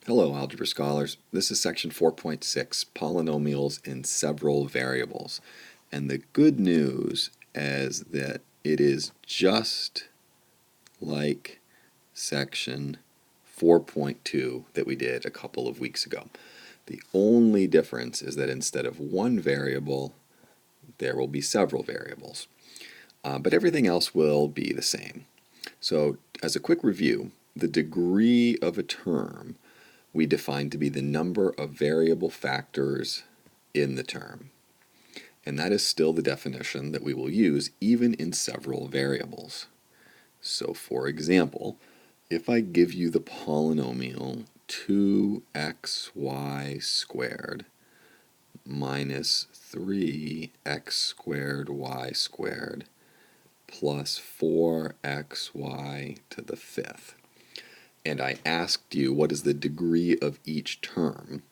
Hello, algebra scholars. This is section 4.6, polynomials in several variables. And the good news is that it is just like section 4.2 that we did a couple of weeks ago. The only difference is that instead of one variable, there will be several variables. But everything else will be the same. So as a quick review, the degree of a term we define to be the number of variable factors in the term. And that is still the definition that we will use even in several variables. So for example, if I give you the polynomial 2xy squared minus 3x squared y squared plus 4xy to the fifth, and I asked you what is the degree of each term,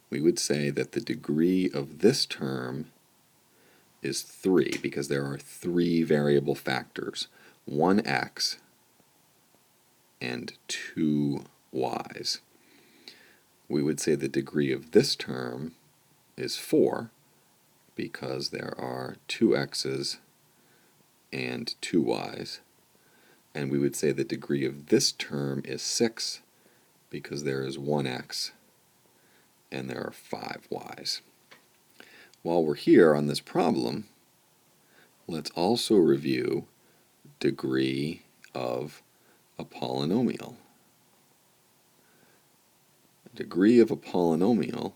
we would say that the degree of this term is 3 because there are 3 variable factors, 1x and 2 y's. We would say the degree of this term is 4 because there are 2 x's and 2 y's. And we would say the degree of this term is 6 because there is 1x and there are 5 y's. While we're here on this problem, let's also review degree of a polynomial. Degree of a polynomial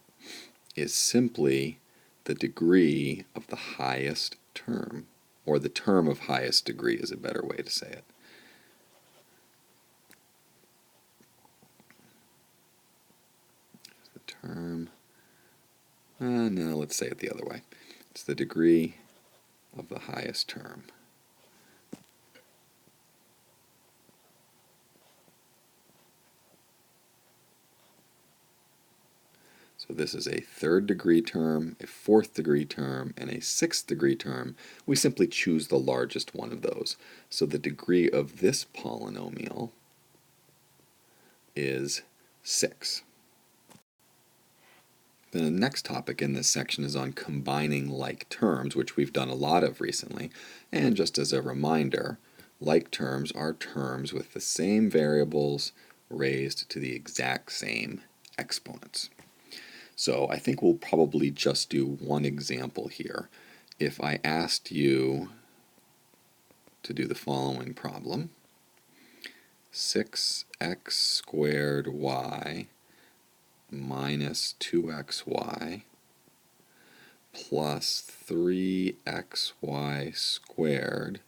is simply the degree of the highest term, or the term of highest degree is a better way to say it. The term, no, let's say it the other way. It's the degree of the highest term. So this is a third degree term, a fourth degree term, and a sixth degree term. We simply choose the largest one of those. So the degree of this polynomial is 6. Then the next topic in this section is on combining like terms, which we've done a lot of recently. And just as a reminder, like terms are terms with the same variables raised to the exact same exponents. So I think we'll probably just do one example here. If I asked you to do the following problem, 6x squared y minus 2xy plus 3xy squared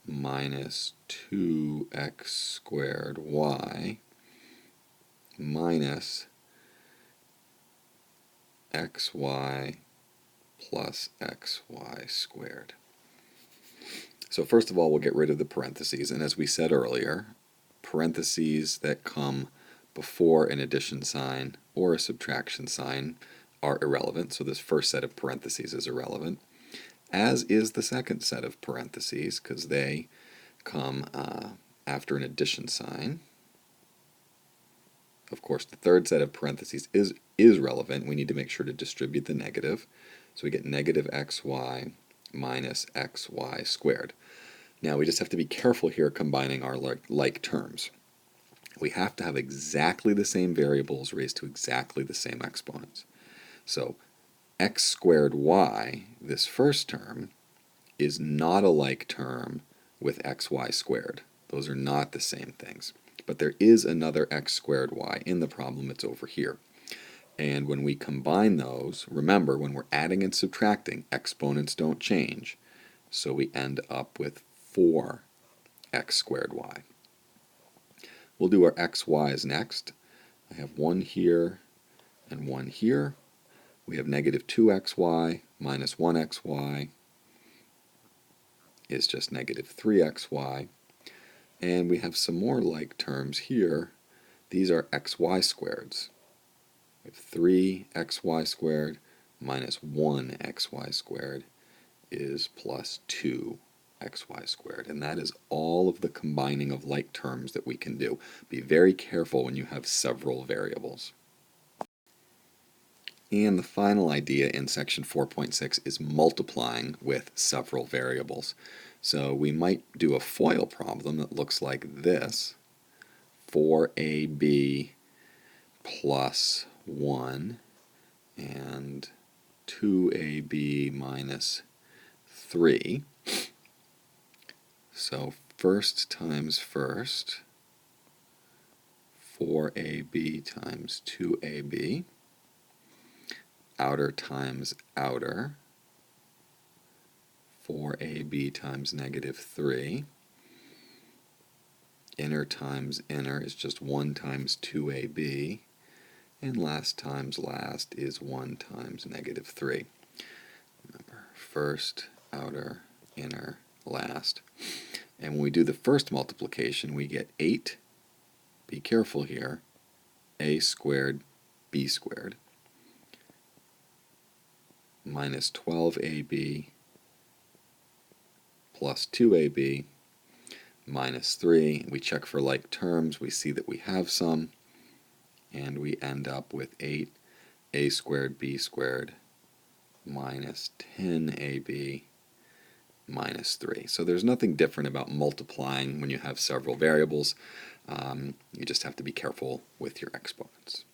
minus 2x squared y minus xy plus xy squared. So first of all, we'll get rid of the parentheses, and as we said earlier, parentheses that come before an addition sign or a subtraction sign are irrelevant, so this first set of parentheses is irrelevant, as is the second set of parentheses, because they come after an addition sign. Of course, the third set of parentheses is relevant. We need to make sure to distribute the negative. So we get negative xy minus xy squared. Now we just have to be careful here combining our like terms. We have to have exactly the same variables raised to exactly the same exponents. So x squared y, this first term, is not a like term with xy squared. Those are not the same things. But there is another x squared y in the problem. It's over here. And when we combine those, remember, when we're adding and subtracting, exponents don't change. So we end up with 4x squared y. We'll do our xy's next. I have one here and one here. We have negative 2xy minus 1xy is just negative 3xy. And we have some more like terms here. These are xy squareds. We have 3xy squared minus 1xy squared is plus 2 xy squared. And that is all of the combining of like terms that we can do. Be very careful when you have several variables. And the final idea in section 4.6 is multiplying with several variables. So we might do a FOIL problem that looks like this: 4ab plus 1 and 2ab minus 3. So first times first, 4ab times 2ab, outer times outer, 4ab times negative 3, inner times inner is just 1 times 2ab, and last times last is 1 times negative 3. Remember, first, outer, inner, last. And when we do the first multiplication, we get 8, be careful here, a squared, b squared, minus 12ab plus 2ab minus 3. We check for like terms, we see that we have some, and we end up with 8a squared b squared minus 10ab minus 3. So there's nothing different about multiplying when you have several variables. You just have to be careful with your exponents.